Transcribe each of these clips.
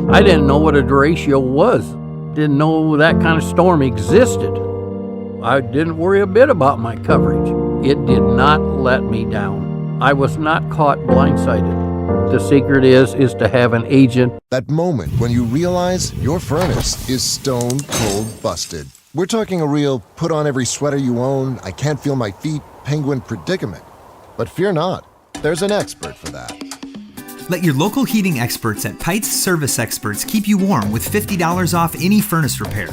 I didn't know what a derecho was. Didn't know that kind of storm existed. I didn't worry a bit about my coverage. It did not let me down. I was not caught blindsided. The secret is to have an agent. That moment when you realize your furnace is stone cold busted. We're talking a real put on every sweater you own, I can't feel my feet, penguin predicament. But fear not, there's an expert for that. Let your local heating experts at Pites Service Experts keep you warm with $50 off any furnace repair.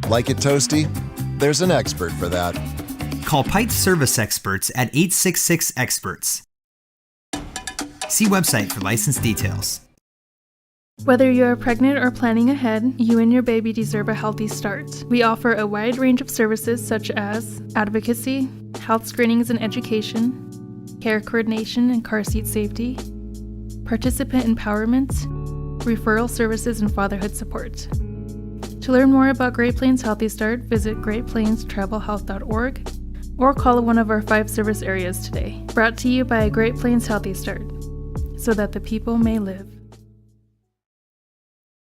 Like it toasty? There's an expert for that. Call Pites Service Experts at 866-EXPERTS. See website for license details. Whether you're pregnant or planning ahead, you and your baby deserve a healthy start. We offer a wide range of services such as advocacy, health screenings and education, care coordination and car seat safety, participant empowerment, referral services, and fatherhood support. To learn more about Great Plains Healthy Start, visit greatplainstravelhealth.org or call one of our 5 service areas today. Brought to you by Great Plains Healthy Start, so that the people may live.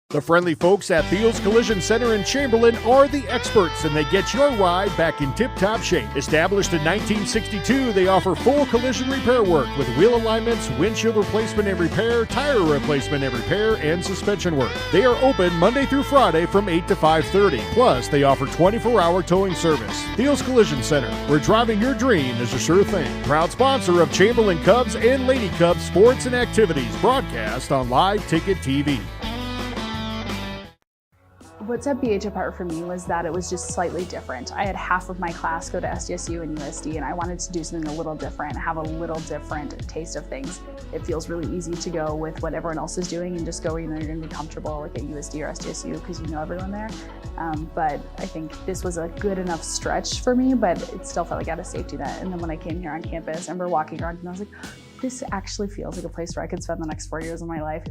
The friendly folks at Thiel's Collision Center in Chamberlain are the experts, and they get your ride back in tip-top shape. Established in 1962, they offer full collision repair work with wheel alignments, windshield replacement and repair, tire replacement and repair, and suspension work. They are open Monday through Friday from 8 to 5:30. Plus, they offer 24-hour towing service. Thiel's Collision Center, where driving your dream is a sure thing. Proud sponsor of Chamberlain Cubs and Lady Cubs sports and activities, broadcast on Live Ticket TV. What set BH apart for me was that it was just slightly different. I had half of my class go to SDSU and USD, and I wanted to do something a little different, have a little different taste of things. It feels really easy to go with what everyone else is doing and just go where you know you're going to be comfortable, like at USD or SDSU, because you know everyone there. But I think this was a good enough stretch for me, but it still felt like I had a safety net. And then when I came here on campus, I remember walking around and I was like, this actually feels like a place where I could spend the next 4 years of my life.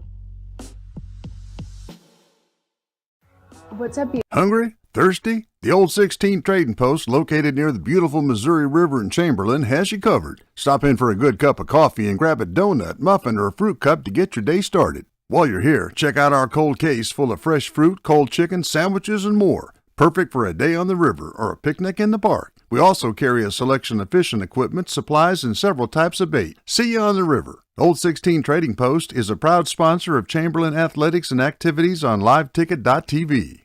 What's up, Hungry? Thirsty? The Old 16 Trading Post, located near the beautiful Missouri River in Chamberlain, has you covered. Stop in for a good cup of coffee and grab a donut, muffin, or a fruit cup to get your day started. While you're here, check out our cold case full of fresh fruit, cold chicken, sandwiches, and more. Perfect for a day on the river or a picnic in the park. We also carry a selection of fishing equipment, supplies, and several types of bait. See you on the river. Old 16 Trading Post is a proud sponsor of Chamberlain athletics and activities on liveticket.tv.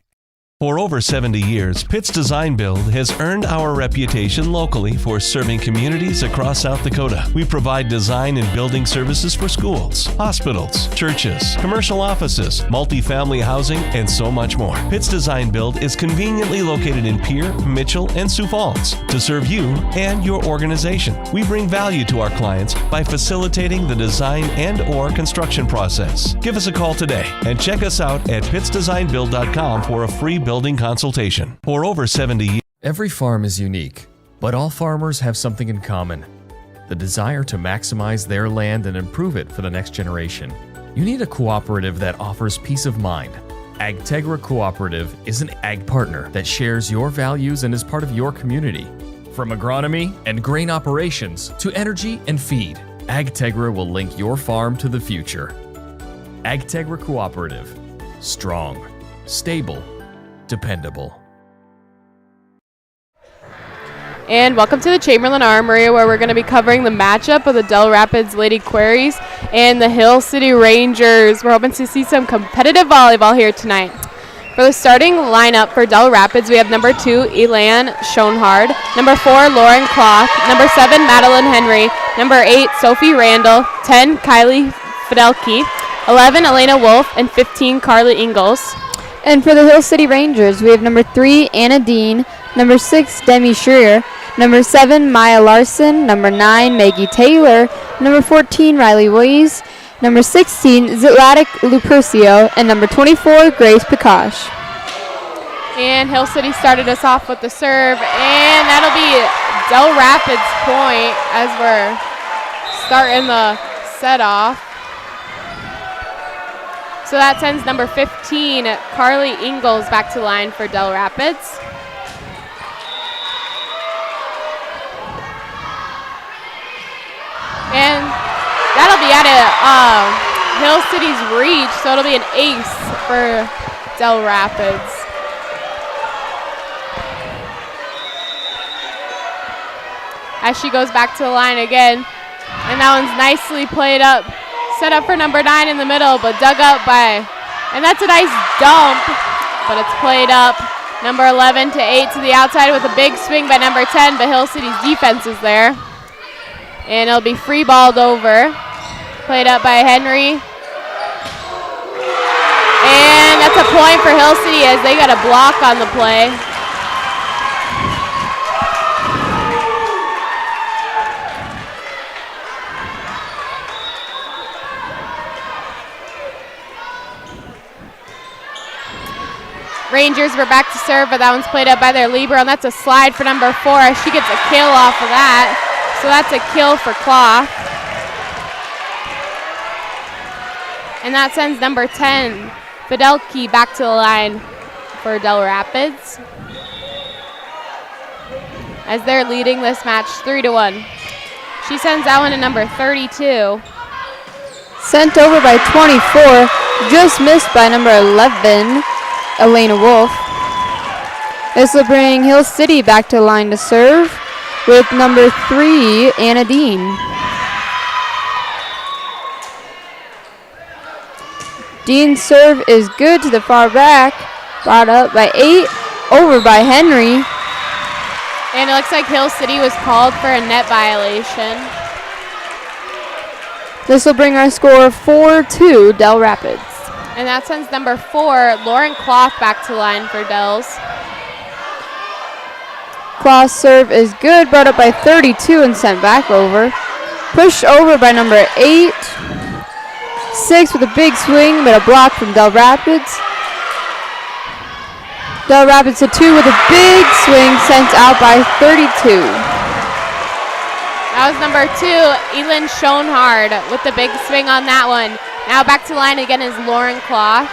For over 70 years, Pitt's Design Build has earned our reputation locally for serving communities across South Dakota. We provide design and building services for schools, hospitals, churches, commercial offices, multifamily housing, and so much more. Pitt's Design Build is conveniently located in Pierre, Mitchell, and Sioux Falls to serve you and your organization. We bring value to our clients by facilitating the design and/or construction process. Give us a call today and check us out at pittsdesignbuild.com for a free building consultation. For over 70 years. Every farm is unique, but all farmers have something in common: the desire to maximize their land and improve it for the next generation. You need a cooperative that offers peace of mind. AgTegra Cooperative is an ag partner that shares your values and is part of your community. From agronomy and grain operations to energy and feed, AgTegra will link your farm to the future. AgTegra Cooperative. Strong, stable, dependable. And welcome to the Chamberlain Armory, where we're going to be covering the matchup of the Dell Rapids Lady Quarriers and the Hill City Rangers. We're hoping to see some competitive volleyball here tonight. For the starting lineup for Dell Rapids, we have number 2, Elan Schoenhard, number 4, Lauren Cloth, number 7, Madeline Henry, number 8, Sophie Randall, 10, Kylie Fidelke, 11, Elena Wolf, and 15, Carly Ingalls. And for the Hill City Rangers, we have number 3, Anna Dean, number 6, Demi Schreier, number 7, Maya Larson, number 9, Maggie Taylor, number 14, Riley Weiss, number 16, Zlatic Lupercio, and number 24, Grace Pikash. And Hill City started us off with the serve, and that'll be Dell Rapids' point as we're starting the set off. So that sends number 15, Carly Ingalls, back to the line for Dell Rapids. And that'll be at it. Hill City's reach, so it'll be an ace for Dell Rapids. As she goes back to the line again, and that one's nicely played up. Set up for number 9 in the middle, but dug up by, and that's a nice dump, but it's played up. Number 11 to 8 to the outside with a big swing by number 10, but Hill City's defense is there. And it'll be free balled over. Played up by Henry. And that's a point for Hill City as they got a block on the play. Rangers were back to serve, but that one's played up by their libero, and that's a slide for number 4. She gets a kill off of that, so that's a kill for Cloth. And that sends number 10, Fidelki, back to the line for Dell Rapids, as they're leading this match 3-1. She sends that one to number 32. Sent over by 24, just missed by number 11. Elena Wolf. This will bring Hill City back to the line to serve with number 3, Anna Dean. Dean's serve is good to the far back. Brought up by 8, over by Henry. And it looks like Hill City was called for a net violation. This will bring our score 4-2 Dell Rapids. And that sends number 4, Lauren Cloth, back to the line for Dells. Cloth's serve is good, brought up by 32 and sent back over. Pushed over by number 8. 6 with a big swing, but a block from Dell Rapids. Dell Rapids to 2 with a big swing, sent out by 32. That was number 2, Elin Schoenhard, with the big swing on that one. Now back to the line again is Lauren Cloth.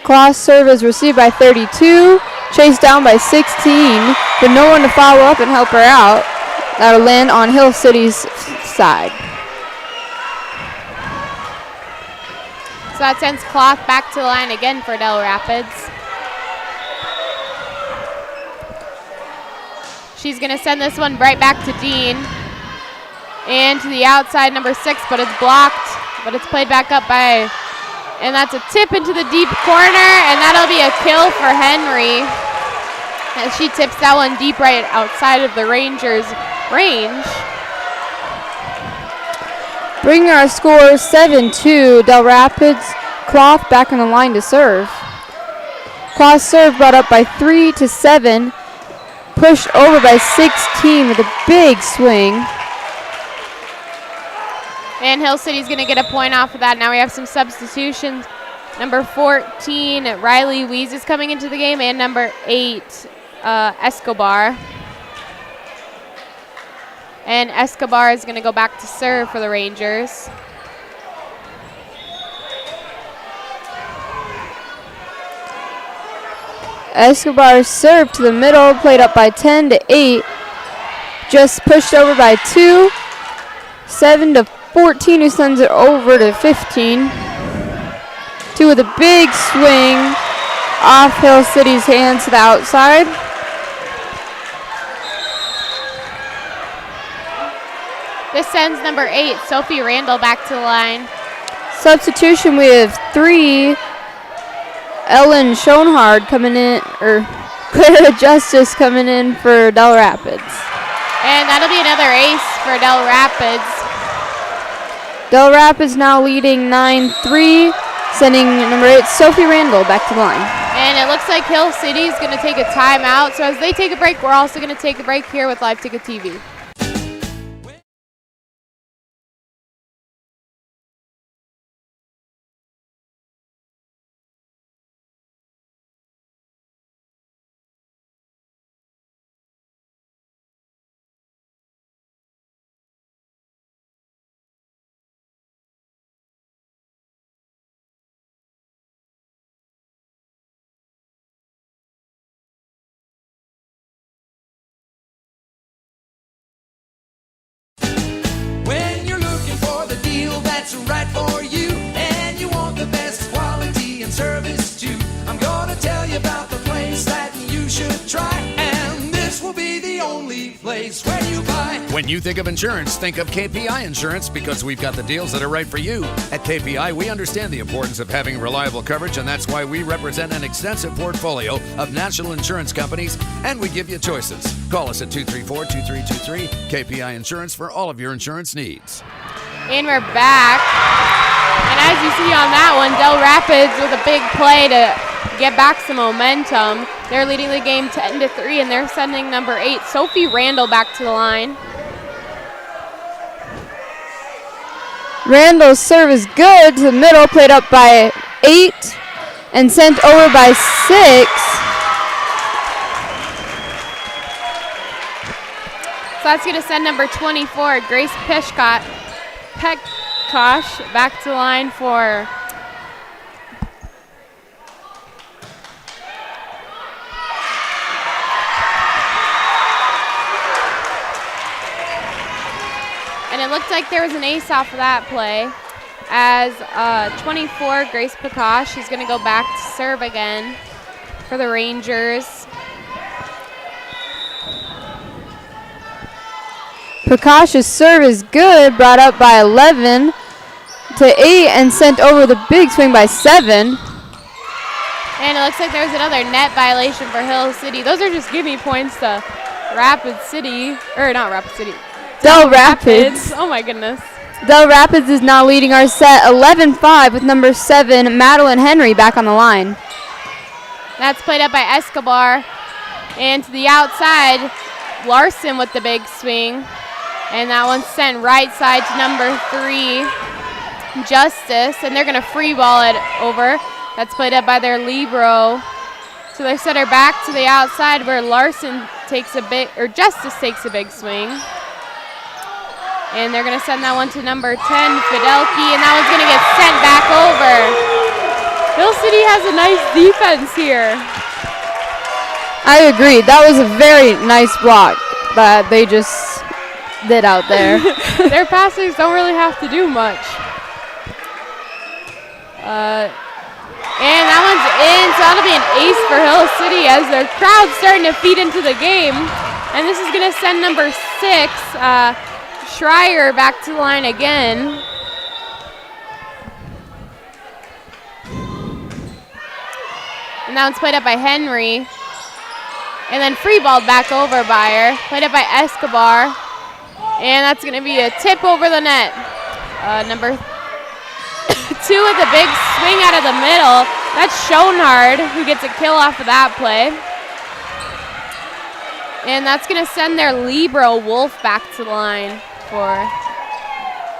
Cloth's serve is received by 32, chased down by 16, but no one to follow up and help her out. That'll land on Hill City's side. So that sends Cloth back to the line again for Dell Rapids. She's going to send this one right back to Dean. And to the outside, number 6, but it's blocked. But it's played back up by, and that's a tip into the deep corner, and that'll be a kill for Henry, as she tips that one deep right outside of the Rangers' range. Bringing our score 7-2 Dell Rapids. Cloth back on the line to serve. Cloth serve brought up by 3 to 7. Pushed over by 16 with a big swing. And Hill City's going to get a point off of that. Now we have some substitutions. Number 14, Riley Wees is coming into the game, and number 8, Escobar. And Escobar is going to go back to serve for the Rangers. Escobar served to the middle, played up by 10 to 8. Just pushed over by 2. 7 to 14, who sends it over to 15. 2 with a big swing off Hill City's hands to the outside. This sends number 8, Sophie Randall, back to the line. Substitution, we have 3. Ellen Schoenhard coming in, or Clara Justice coming in for Dell Rapids. And that'll be another ace for Dell Rapids. Dell Rapids now leading 9-3, sending number 8, Sophie Randall, back to the line. And it looks like Hill City is going to take a timeout. So as they take a break, we're also going to take a break here with Live Ticket TV. that's right for you, and you want the best quality and service too. I'm gonna tell you about the place that you should try, and this will be the only place where you buy. When you think of insurance, think of KPI Insurance, because we've got the deals that are right for you. At KPI, we understand the importance of having reliable coverage, and that's why we represent an extensive portfolio of national insurance companies, and we give you choices. Call us at 234-2323, KPI Insurance, for all of your insurance needs. And we're back. And as you see on that one, Dell Rapids with a big play to get back some momentum. They're leading the game 10-3, and they're sending number 8, Sophie Randall, back to the line. Randall's serve is good to the middle, played up by 8 and sent over by 6. So that's going to send number 24, Grace Peshkosh, back to the line for and it looked like there was an ace off of that play, as 24, Grace Peshkosh, is going to go back to serve again for the Rangers. Peshkosh's serve is good, brought up by 11 to 8 and sent over the big swing by 7. And it looks like there's another net violation for Hill City. Those are just gimme points to Rapid City, or not Rapid City, Dell Rapids. Oh my goodness. Dell Rapids is now leading our set 11-5 with number 7, Madeline Henry, back on the line. That's played up by Escobar. And to the outside, Larson with the big swing. And that one's sent right side to number 3, Justice. And they're going to free ball it over. That's played up by their libero. So they set her back to the outside where Larson takes a big, or Justice takes a big swing. And they're going to send that one to number 10, Fidelki, and that one's going to get sent back over. Hill City has a nice defense here. I agree. That was a very nice block that they just did out there. Their passers don't really have to do much. And that one's in, so that'll be an ace for Hill City as their crowd's starting to feed into the game. And this is going to send number 6, Schreier, back to the line again. And that one's played up by Henry. And then free balled back over by her. Played up by Escobar. And that's going to be a tip over the net. Number 2 with a big swing out of the middle. That's Schoenhard who gets a kill off of that play. And that's going to send their libero, Wolf, back to the line for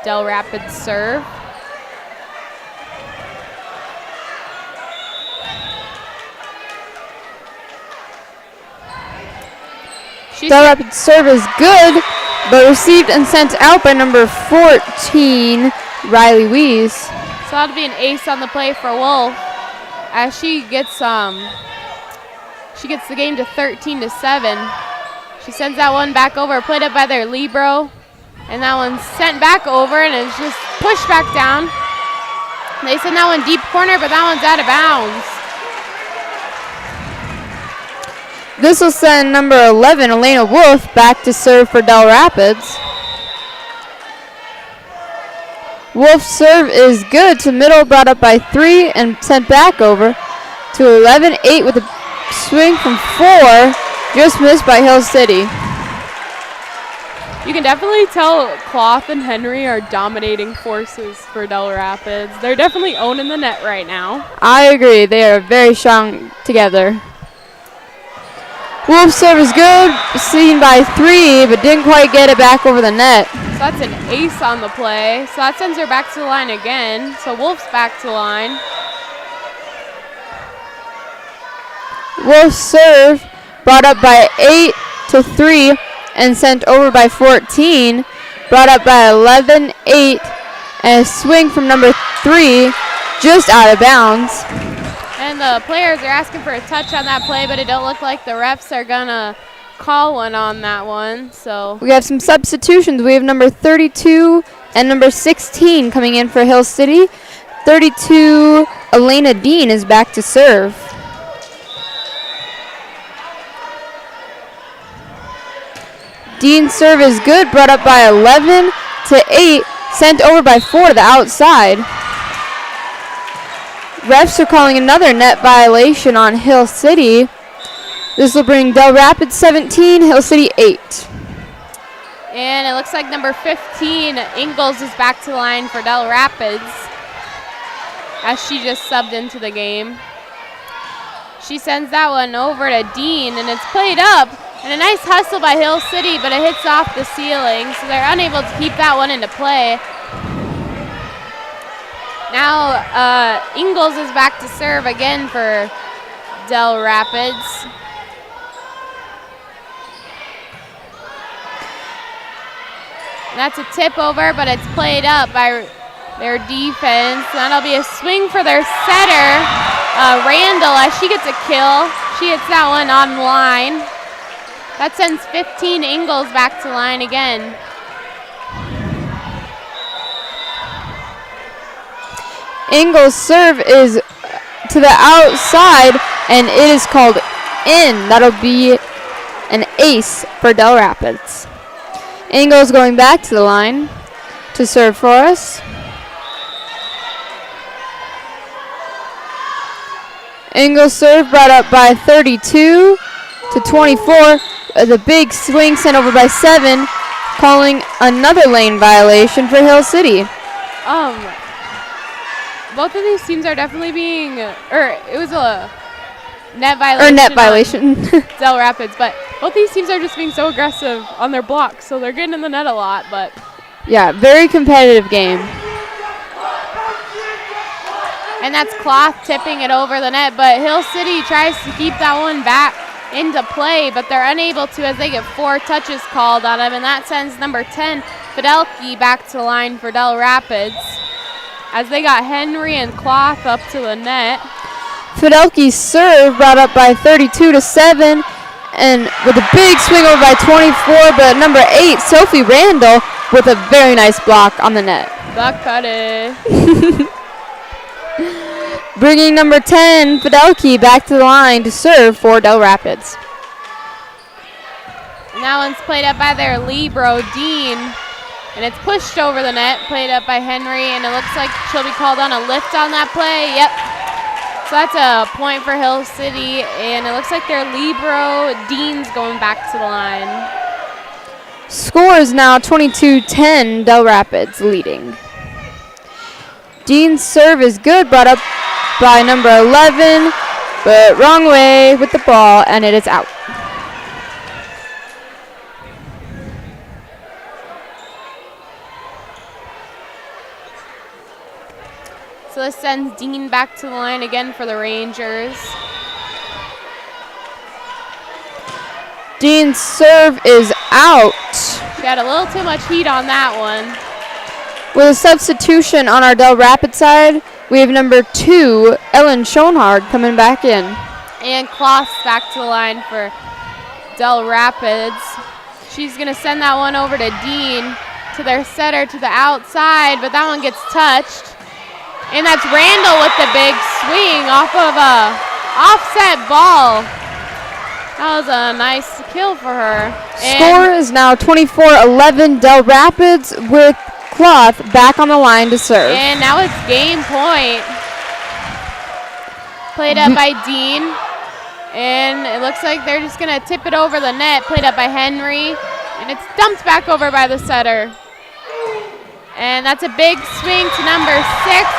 Dell Rapids serve. Dell Rapids serve is good, but received and sent out by number 14, Riley Weiss. So that'll be an ace on the play for Wolf as she gets the game to 13-7. She sends that one back over, played up by their libero. And that one's sent back over and is just pushed back down. They send that one deep corner, but that one's out of bounds. This will send number 11, Elena Wolf, back to serve for Dell Rapids. Wolf's serve is good to middle, brought up by 3 and sent back over to 11-8 with a swing from 4, just missed by Hill City. You can definitely tell Cloth and Henry are dominating forces for Dell Rapids. They're definitely owning the net right now. I agree. They are very strong together. Wolf's serve is good, seen by 3, but didn't quite get it back over the net. So that's an ace on the play. So that sends her back to the line again. So Wolf's back to the line. Wolf's serve brought up by 8-3 and sent over by 14. Brought up by 11-8 and a swing from number 3 just out of bounds. And the players are asking for a touch on that play, but it don't look like the refs are going to call one on that one. So we have some substitutions. We have number 32, And number 16 coming in for Hill City, 32, Elena Dean is back to serve. Dean's serve is good, brought up by 11 to 8, sent over by 4 to the outside. Refs are calling another net violation on Hill City. This will bring Dell Rapids 17, Hill City 8. And it looks like number 15, Ingalls, is back to the line for Dell Rapids as she just subbed into the game. She sends that one over to Dean, and it's played up. And a nice hustle by Hill City, but it hits off the ceiling, so they're unable to keep that one into play. Now Ingalls is back to serve again for Dell Rapids. And that's a tip over, but it's played up by their defense. That'll be a swing for their setter, Randall, as she gets a kill. She hits that one on line. That sends 15 Ingalls back to line again. Ingalls' serve is to the outside, and it is called in. That'll be an ace for Dell Rapids. Ingalls going back to the line to serve for us. Ingalls' serve brought up by 32 to 24. The big swing sent over by 7, calling another lane violation for Hill City. Both of these teams are definitely being, it was a net violation. Net violation. Dell Rapids, but both these teams are just being so aggressive on their blocks, so they're getting in the net a lot, but. Yeah, very competitive game. And that's Cloth tipping it over the net, but Hill City tries to keep that one back into play, but they're unable to as they get 4 touches called on them, and that sends number 10, Fidelki, back to the line for Dell Rapids as they got Henry and Cloth up to the net. Fidelki's serve brought up by 32 to 7, and with a big swing over by 24, but number 8, Sophie Randall, with a very nice block on the net. Buck Cuddy. Bringing number 10, Fidelki, back to the line to serve for Dell Rapids. And that one's played up by their libero, Dean. And it's pushed over the net, played up by Henry, and it looks like she'll be called on a lift on that play. Yep. So that's a point for Hill City, and it looks like their libero, Dean's, going back to the line. Score is now 22-10, Dell Rapids leading. Dean's serve is good, brought up by number 11, but wrong way with the ball, and it is out. So this sends Dean back to the line again for the Rangers. Dean's serve is out. She had a little too much heat on that one. With a substitution on our Dell Rapids side, we have number 2, Ellen Schoenhard, coming back in. And Kloss back to the line for Dell Rapids. She's going to send that one over to Dean, to their setter to the outside, but that one gets touched. And that's Randall with the big swing off of a offset ball. That was a nice kill for her. Score is now 24-11, Dell Rapids, with Cloth back on the line to serve. And now it's game point. Played up by Dean. And it looks like they're just going to tip it over the net. Played up by Henry. And it's dumped back over by the setter. And that's a big swing to number 6,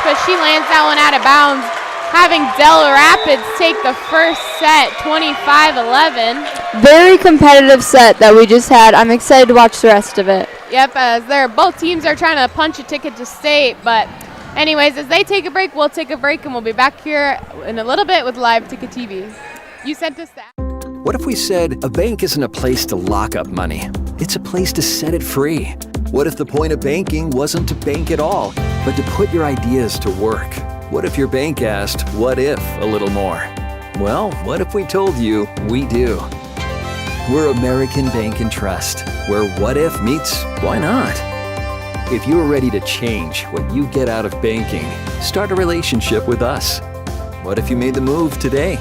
but she lands that one out of bounds, having Dell Rapids take the first set, 25-11. Very competitive set that we just had. I'm excited to watch the rest of it. Yep, as both teams are trying to punch a ticket to state. But anyways, as they take a break, we'll take a break, and we'll be back here in a little bit with Live Ticket TV. You sent us that. What if we said a bank isn't a place to lock up money? It's a place to set it free. What if the point of banking wasn't to bank at all, but to put your ideas to work? What if your bank asked, what if, a little more? Well, what if we told you we do? We're American Bank and Trust, where what if meets why not? If you're ready to change what you get out of banking, start a relationship with us. What if you made the move today?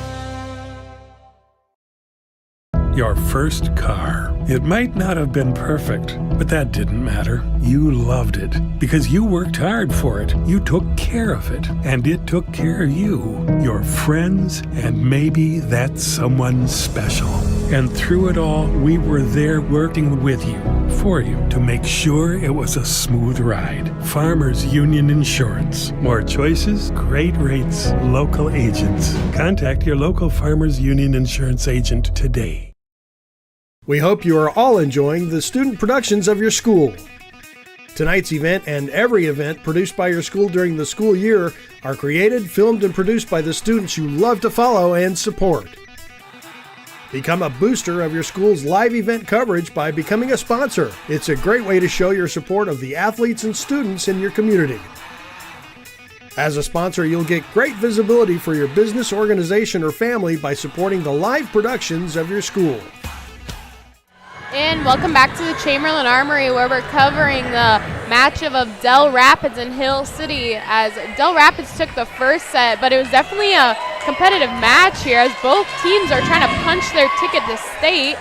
Your first car. It might not have been perfect, but that didn't matter. You loved it because you worked hard for it. You took care of it, and it took care of you, your friends, and maybe that someone special. And through it all, we were there working with you, for you, to make sure it was a smooth ride. Farmers Union Insurance. More choices, great rates, local agents. Contact your local Farmers Union Insurance agent today. We hope you are all enjoying the student productions of your school. Tonight's event and every event produced by your school during the school year are created, filmed, and produced by the students you love to follow and support. Become a booster of your school's live event coverage by becoming a sponsor. It's a great way to show your support of the athletes and students in your community. As a sponsor, you'll get great visibility for your business, organization, or family by supporting the live productions of your school. And welcome back to the Chamberlain Armory, where we're covering the matchup of Dell Rapids and Hill City, as Dell Rapids took the first set, but it was definitely a competitive match here as both teams are trying to punch their ticket to state.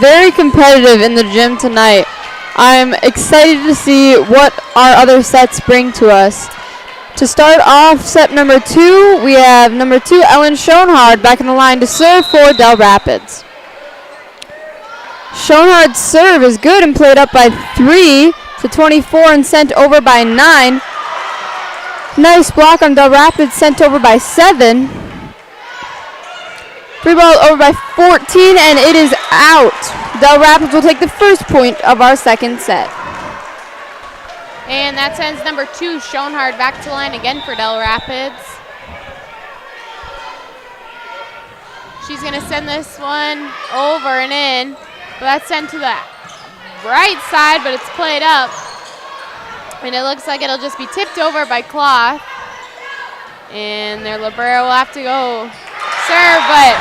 Very competitive in the gym tonight. I'm excited to see what our other sets bring to us. To start off set number 2, we have number 2 Ellen Schoenhard back in the line to serve for Dell Rapids. Schoenhard's serve is good and played up by 3 to 24 and sent over by 9. Nice block on Dell Rapids, sent over by 7. Free ball over by 14, and it is out. Dell Rapids will take the first point of our second set. And that sends number 2 Schoenhard back to line again for Dell Rapids. She's going to send this one over and in. But that's sent to the right side, but it's played up. And it looks like it'll just be tipped over by Cloth. And their libero will have to go serve, but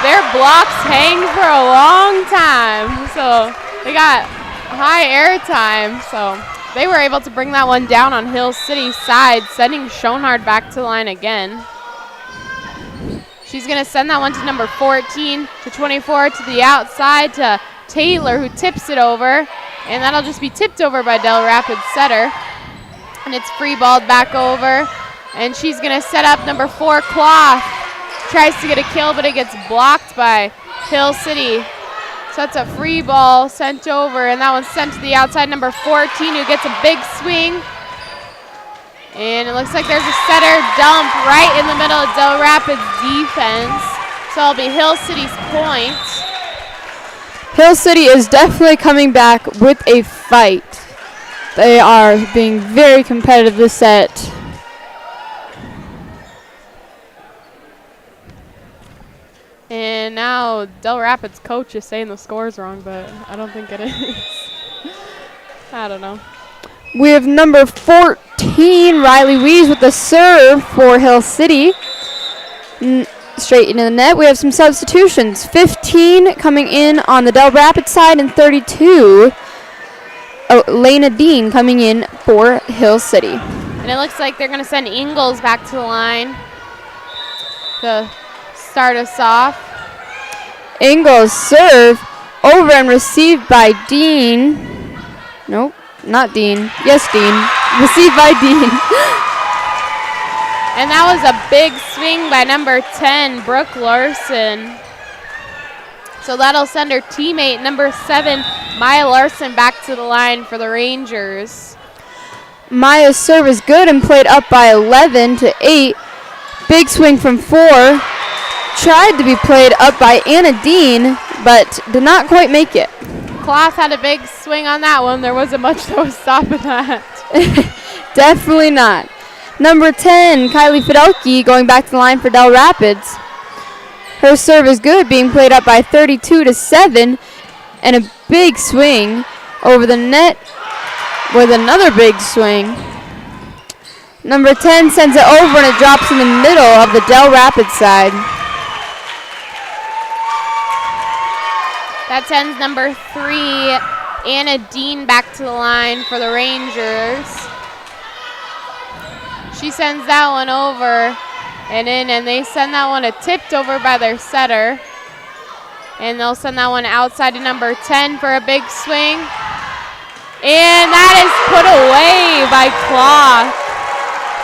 their blocks hang for a long time. So they got high air time. So they were able to bring that one down on Hill City's side, sending Schoenhard back to the line again. She's going to send that one to number 14 to 24 to the outside to Taylor, who tips it over. And that'll just be tipped over by Dell Rapids setter. And it's free balled back over. And she's going to set up number 4, Cloth. Tries to get a kill, but it gets blocked by Hill City. So that's a free ball sent over. And that one's sent to the outside, number 14, who gets a big swing. And it looks like there's a setter dump right in the middle of Dell Rapids defense. So it'll be Hill City's point. Hill City is definitely coming back with a fight. They are being very competitive this set. And now Dell Rapids coach is saying the score's wrong, but I don't think it is. I don't know. We have number 14, Riley Wees, with the serve for Hill City. Straight into the net. We have some substitutions. 15 coming in on the Dell Rapids side, and 32, Lena Dean coming in for Hill City. And it looks like they're going to send Ingalls back to the line to start us off. Ingalls serve over and received by Dean. Nope. Not Dean. Yes, Dean. Received by Dean. And that was a big swing by number 10, Brooke Larson. So that'll send her teammate, number 7, Maya Larson, back to the line for the Rangers. Maya's serve is good and played up by 11 to 8. Big swing from 4. Tried to be played up by Anna Dean, but did not quite make it. Klaas had a big swing on that one. There wasn't much that was stopping that. Definitely not. Number 10, Kylie Fidelke, going back to the line for Dell Rapids. Her serve is good, being played up by 32 to 7, and a big swing over the net with another big swing. Number 10 sends it over, and it drops in the middle of the Dell Rapids side. That sends number 3, Anna Dean back to the line for the Rangers. She sends that one over and in, and they send that one tipped over by their setter. And they'll send that one outside to number 10 for a big swing. And that is put away by Cloth.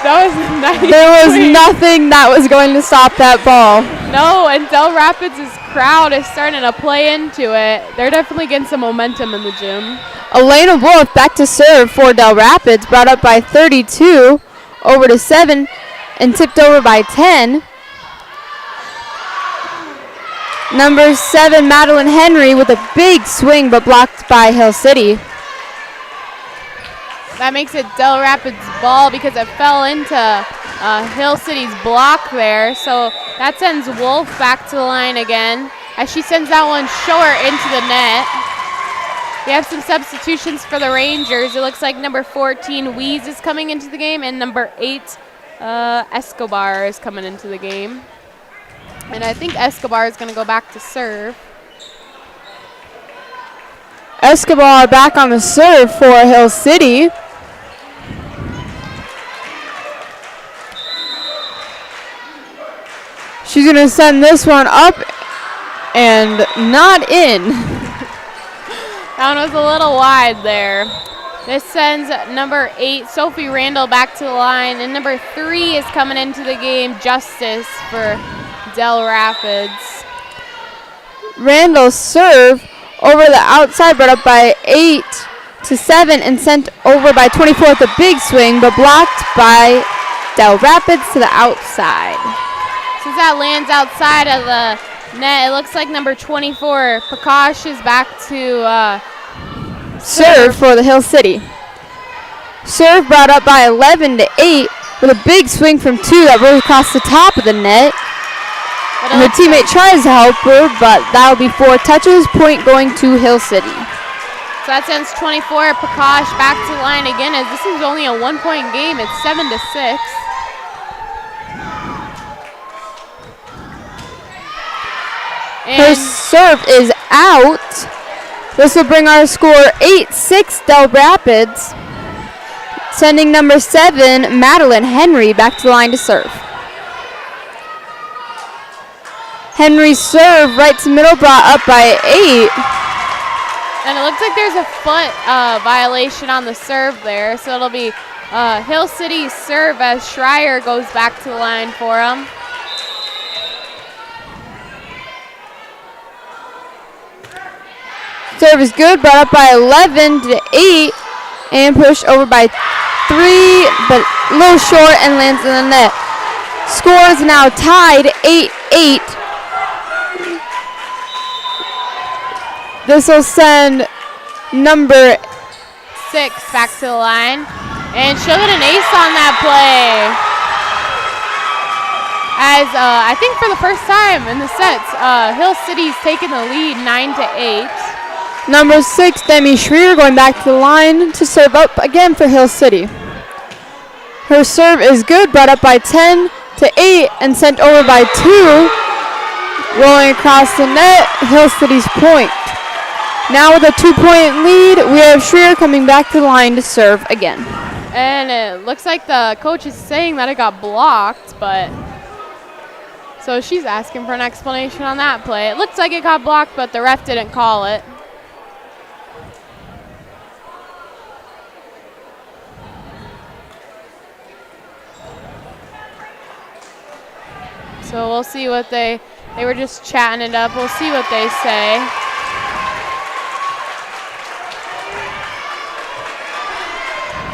That was a nice There was swing. nothing that was going to stop that ball. No, and Dell Rapids' crowd is starting to play into it. They're definitely getting some momentum in the gym. Elena Wolf back to serve for Dell Rapids, brought up by 32, over to 7, and tipped over by 10. Number 7, Madeline Henry with a big swing, but blocked by Hill City. That makes it Dell Rapids' ball because it fell into Hill City's block there. So that sends Wolf back to the line again as she sends that one short into the net. We have some substitutions for the Rangers. It looks like number 14, Weeze, is coming into the game, and number 8, Escobar is coming into the game. And I think Escobar is going to go back to serve. Escobar back on the serve for Hill City. She's going to send this one up and not in. That one was a little wide there. This sends number 8, Sophie Randall, back to the line. And number 3 is coming into the game, Justice for Dell Rapids. Randall's serve over the outside, brought up by 8 to 7 and sent over by 24 with a big swing, but blocked by Dell Rapids to the outside. Since that lands outside of the net, it looks like number 24, Prakash, is back to serve for the Hill City. Serve brought up by 11 to 8 with a big swing from 2 that rolled across the top of the net. And her teammate tries to help her, but that'll be 4 touches, point going to Hill City. So that sends 24, Prakash, back to the line again, as this is only a 1-point game. It's 7 to 6. Her serve is out. This will bring our score 8-6 Dell Rapids, sending number 7, Madeline Henry, back to the line to serve. Henry's serve right to middle, brought up by 8. And it looks like there's a foot violation on the serve there, so it'll be Hill City's serve as Schreier goes back to the line for him. Serve is good, brought up by 11 to 8, and pushed over by 3, but a little short and lands in the net. Score is now tied 8-8. This will send number 6 back to the line, and she'll get an ace on that play. As I think for the first time in the sets, Hill City's taking the lead 9 to 8. Number 6, Demi Schreier, going back to the line to serve up again for Hill City. Her serve is good, brought up by 10 to 8 and sent over by 2. Rolling across the net, Hill City's point. Now with a 2-point lead, we have Schreier coming back to the line to serve again. And it looks like the coach is saying that it got blocked, but so she's asking for an explanation on that play. It looks like it got blocked, but the ref didn't call it. So we'll see what they were just chatting it up. We'll see what they say.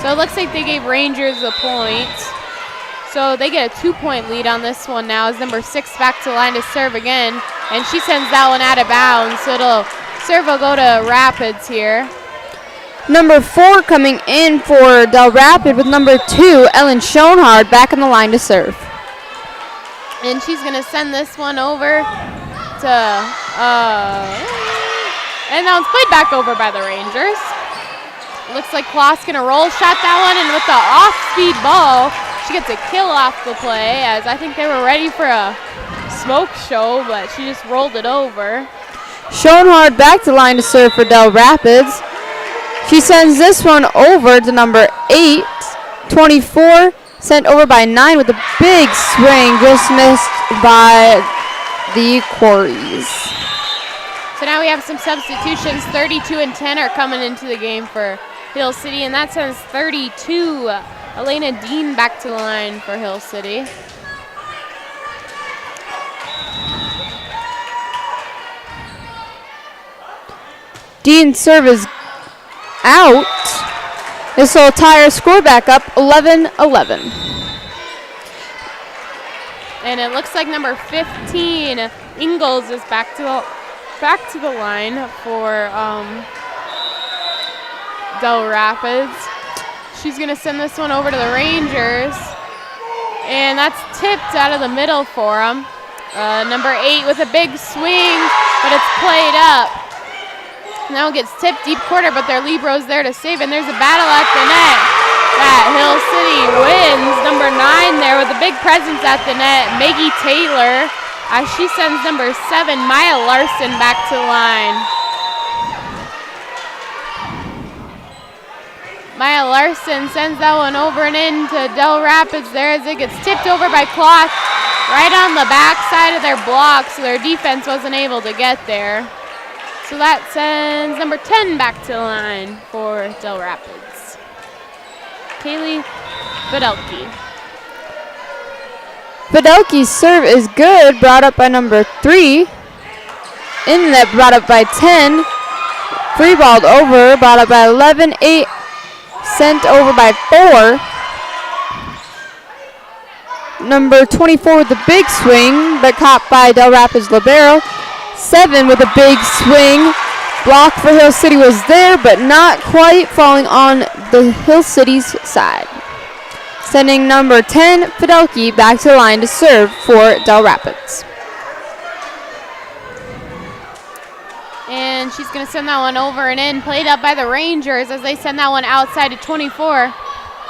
So it looks like they gave Rangers a point. So they get a 2-point lead on this one now as number 6 back to the line to serve again. And she sends that one out of bounds. So serve will go to Rapids here. Number 4 coming in for Dell Rapid with number 2, Ellen Schoenhardt, back on the line to serve. And she's going to send this one over to, and that one's played back over by the Rangers. Looks like Kloss going to roll shot that one, and with the off-speed ball, she gets a kill off the play, as I think they were ready for a smoke show, but she just rolled it over. Schoenhardt back to line to serve for Dell Rapids. She sends this one over to number 8, 24, sent over by 9 with a big swing, just missed by the Quarriers. So now we have some substitutions. 32 and 10 are coming into the game for Hill City, and that sends 32. Elena Dean back to the line for Hill City. Dean's serve is out. This will tie our score back up 11-11. And it looks like number 15, Ingalls, is back to the line for Del Rapids. She's going to send this one over to the Rangers. And that's tipped out of the middle for them. Number 8 with a big swing, but it's played up. Now it gets tipped deep quarter, but their libro's there to save, and there's a battle at the net. That Hill City wins. Number 9 there with a big presence at the net, Maggie Taylor, as she sends number 7, Maya Larson, back to the line. Maya Larson sends that one over and into Del Rapids there as it gets tipped over by Cloth right on the back side of their block, so their defense wasn't able to get there. So that sends number 10 back to the line for Del Rapids. Kaylee Fidelke. Fidelke's serve is good, brought up by number 3. In net, brought up by 10. Free balled over, brought up by 11. 8, sent over by 4. Number 24 with the big swing, but caught by Del Rapids libero. 7 with a big swing. Block for Hill City was there, but not quite, falling on the Hill City's side. Sending number 10, Fidelke, back to the line to serve for Del Rapids. And she's going to send that one over and in, played up by the Rangers as they send that one outside to 24.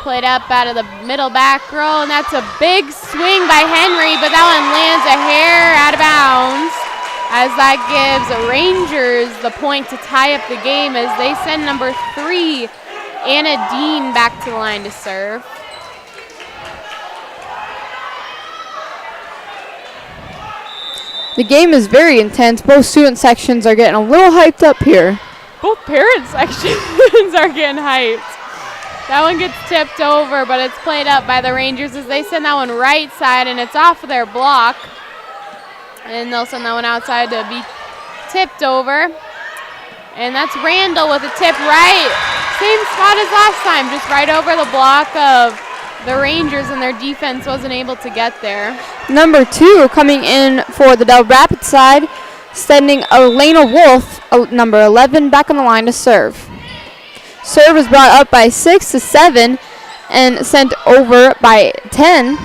Played up out of the middle back row, and that's a big swing by Henry, but that one lands a hair out of bounds, as that gives Rangers the point to tie up the game as they send number 3, Anna Dean, back to the line to serve. The game is very intense. Both student sections are getting a little hyped up here. Both parent sections are getting hyped. That one gets tipped over, but it's played up by the Rangers as they send that one right side, and it's off of their block. And they'll send that one outside to be tipped over. And that's Randall with a tip right. Same spot as last time, just right over the block of the Rangers, and their defense wasn't able to get there. Number 2 coming in for the Del Rapids side, sending Elena Wolf, number 11, back on the line to serve. Serve was brought up by 6 to 7 and sent over by 10.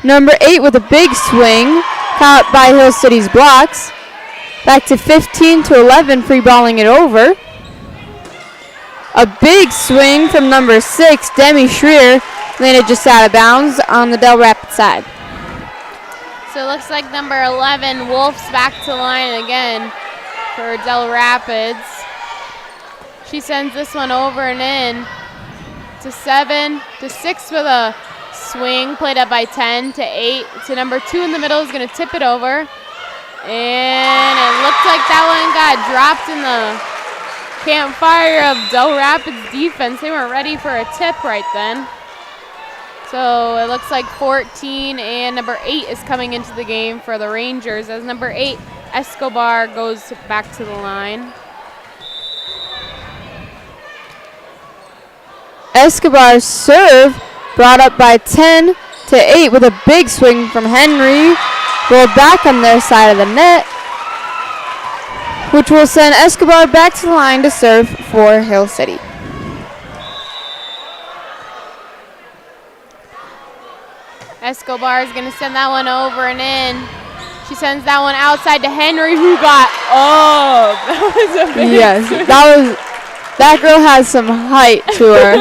Number 8 with a big swing, caught by Hill City's blocks. Back to 15 to 11, free balling it over. A big swing from number 6, Demi Schreier, landed just out of bounds on the Del Rapids side. So it looks like number 11, Wolf's back to the line again for Del Rapids. She sends this one over and in to 7 to 6 with a swing, played up by 10 to 8 to number 2 in the middle is going to tip it over. And it looked like that one got dropped in the campfire of Del Rapids defense. They weren't ready for a tip right then. So it looks like 14 and number 8 is coming into the game for the Rangers as number 8, Escobar, goes back to the line. Escobar's serve brought up by 10 to 8 with a big swing from Henry. Rolled back on their side of the net, which will send Escobar back to the line to serve for Hill City. Escobar is going to send that one over and in. She sends that one outside to Henry, who got that was a big swing. That girl has some height to her.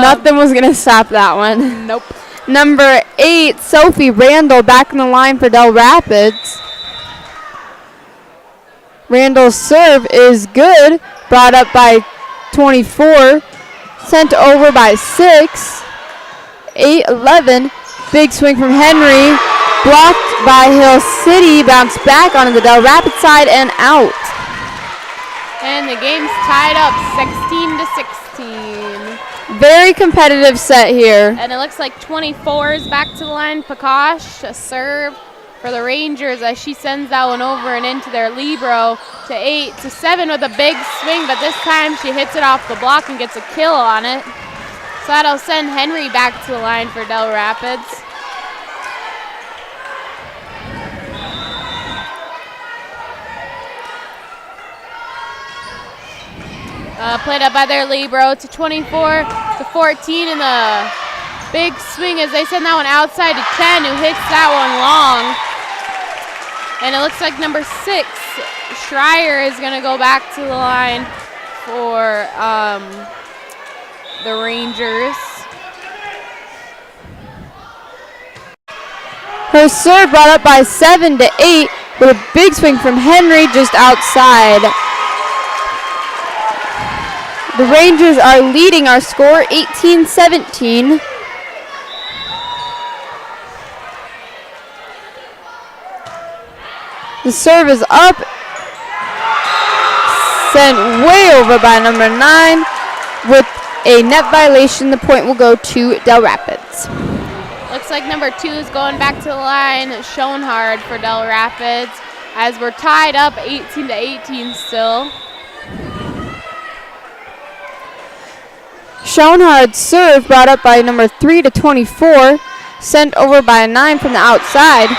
Nothing was going to stop that one. Nope. Number 8, Sophie Randall, back in the line for Del Rapids. Randall's serve is good. Brought up by 24. Sent over by 6. 8-11. Big swing from Henry. Blocked by Hill City. Bounced back onto the Dell Rapids side and out. And the game's tied up 16-16. Very competitive set here. And it looks like 24 is back to the line. Prakash, a serve for the Rangers as she sends that one over and into their libero to 8-7 with a big swing, but this time she hits it off the block and gets a kill on it. So that'll send Henry back to the line for Dell Rapids. Played up by their libero to 24-14 in the big swing as they send that one outside to Chen, who hits that one long. And it looks like number 6, Schreier, is going to go back to the line for the Rangers. Her serve brought up by 7-8 with a big swing from Henry just outside. The Rangers are leading our score 18-17. The serve is up. Sent way over by number 9. With a net violation, the point will go to Dell Rapids. Looks like number 2 is going back to the line, Schoenhard for Dell Rapids, as we're tied up 18-18 still. Schoenhard's serve brought up by number 3 to 24, sent over by 9 from the outside.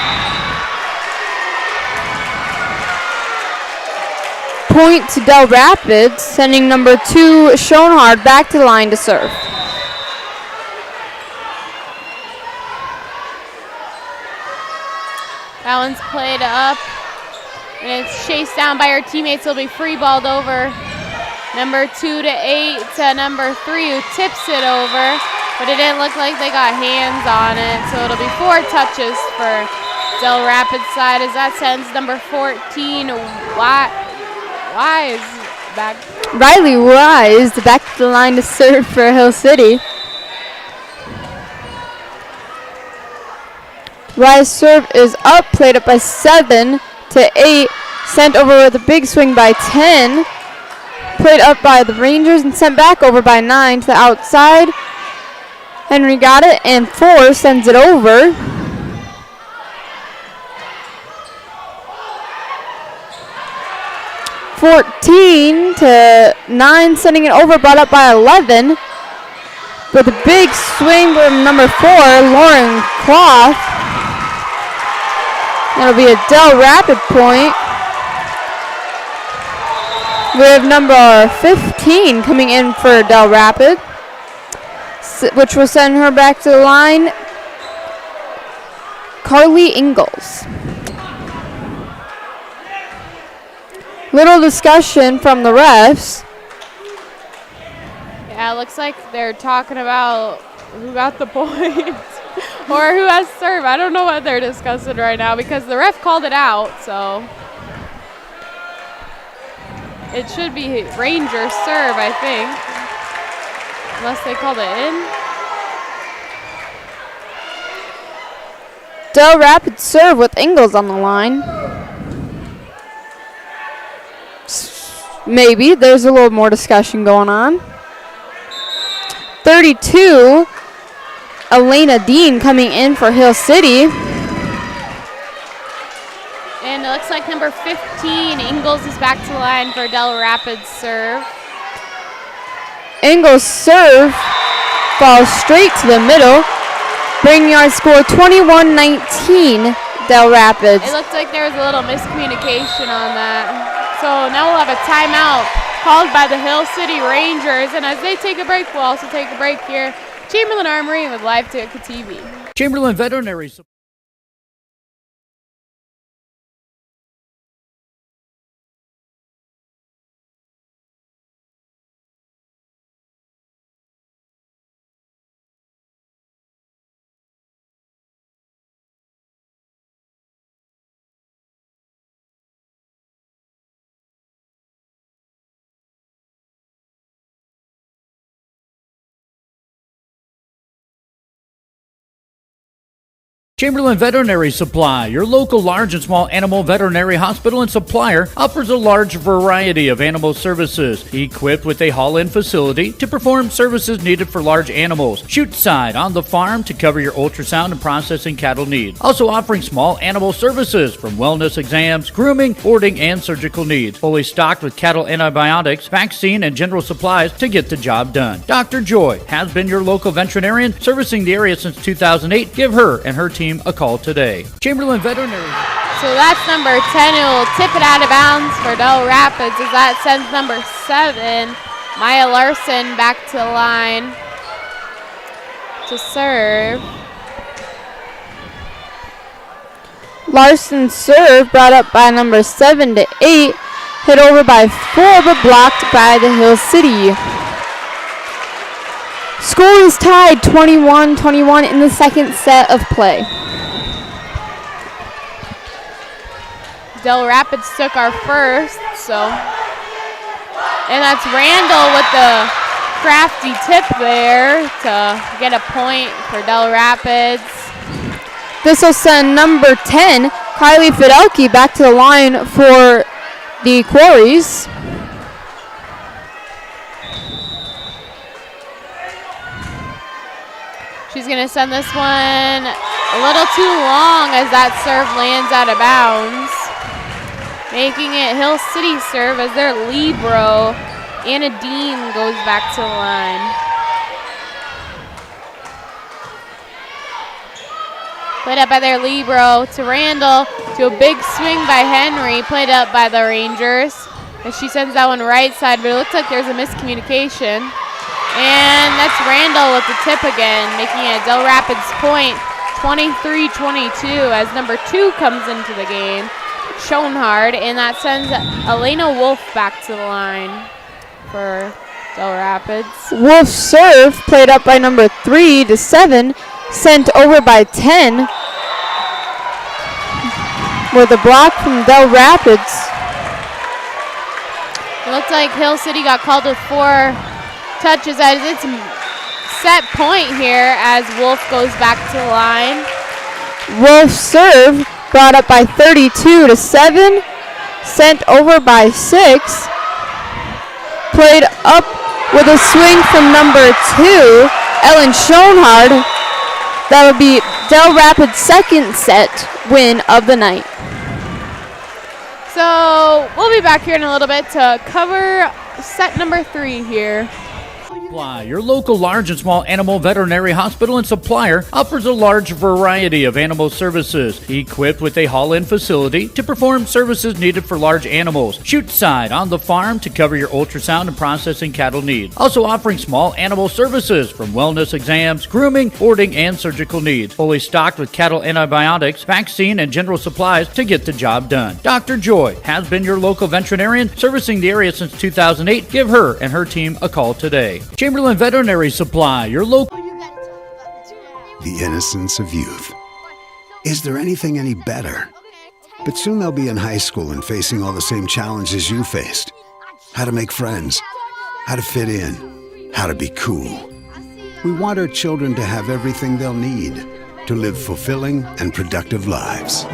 Point to Dell Rapids, sending number 2 Schoenhard back to the line to serve. That one's played up, and it's chased down by her teammates. It'll be free balled over. Number 2 to 8 to number 3, who tips it over, but it didn't look like they got hands on it, so it'll be 4 touches for Dell Rapids side as that sends number 14, Wise back. Riley Wise back to the line to serve for Hill City. Wise serve is up, played up by 7 to 8, sent over with a big swing by 10. Played up by the Rangers and sent back over by 9 to the outside. Henry got it, and 4 sends it over. (14 to 9), sending it over, brought up by 11. With a big swing from number 4, Lauren Cloth. That'll be a Dell Rapid point. We have number 15 coming in for Dell Rapid, which will send her back to the line, Carly Ingalls. Little discussion from the refs. Yeah, it looks like they're talking about who got the point or who has serve. I don't know what they're discussing right now because the ref called it out, so it should be Ranger serve, I think, unless they called it in. Dell Rapids serve with Ingalls on the line. Maybe there's a little more discussion going on. 32, Elena Dean coming in for Hill City. And it looks like number 15, Ingalls, is back to the line for Dell Rapids serve. Ingalls' serve falls straight to the middle, bringing our score 21-19, Dell Rapids. It looks like there was a little miscommunication on that. So now we'll have a timeout called by the Hill City Rangers. And as they take a break, we'll also take a break here. Chamberlain Armory with Live Ticket TV. Chamberlain Veterinary Chamberlain Veterinary Supply, your local large and small animal veterinary hospital and supplier, offers a large variety of animal services, equipped with a haul-in facility to perform services needed for large animals, chute side on the farm to cover your ultrasound and processing cattle needs. Also offering small animal services from wellness exams, grooming, boarding, and surgical needs. Fully stocked with cattle antibiotics, vaccine, and general supplies to get the job done. Dr. Joy has been your local veterinarian, servicing the area since 2008. Give her and her team a call today. Chamberlain Veterinary. So that's number 10 who will tip it out of bounds for Dell Rapids as that sends number 7, Maya Larson, back to the line to serve. Larson's serve brought up by number 7 to 8, hit over by 4 but blocked by the Hill City. Score is tied 21-21 in the second set of play. Dell Rapids took our first, and that's Randall with the crafty tip there to get a point for Dell Rapids. This will send number 10, Kylie Fidelki, back to the line for the Quarriers. She's going to send this one a little too long as that serve lands out of bounds. Making it Hill City serve as their libero. Anna Dean goes back to the line. Played up by their libero to Randall, to a big swing by Henry, played up by the Rangers. As she sends that one right side, but it looks like there's a miscommunication. And that's Randall with the tip again, making it Dell Rapids point, 23-22 as number 2 comes into the game. Schoenhard, and that sends Elena Wolf back to the line for Dell Rapids. Wolf's serve, played up by number 3 to 7, sent over by 10 with a block from Dell Rapids. It looked like Hill City got called with 4 touches as it's set point here as Wolf goes back to the line. Wolf's serve, brought up by 32 to 7, sent over by 6, played up with a swing from number 2, Ellen Schoenhard. That would be Dell Rapids' second set win of the night. So we'll be back here in a little bit to cover set number 3 here. Your local large and small animal veterinary hospital and supplier offers a large variety of animal services, equipped with a haul-in facility to perform services needed for large animals, chute side on the farm to cover your ultrasound and processing cattle needs. Also offering small animal services from wellness exams, grooming, boarding, and surgical needs. Fully stocked with cattle antibiotics, vaccine, and general supplies to get the job done. Dr. Joy has been your local veterinarian, servicing the area since 2008. Give her and her team a call today. Chamberlain Veterinary Supply, your local... The innocence of youth. Is there anything any better? But soon they'll be in high school and facing all the same challenges you faced. How to make friends, how to fit in, how to be cool. We want our children to have everything they'll need to live fulfilling and productive lives.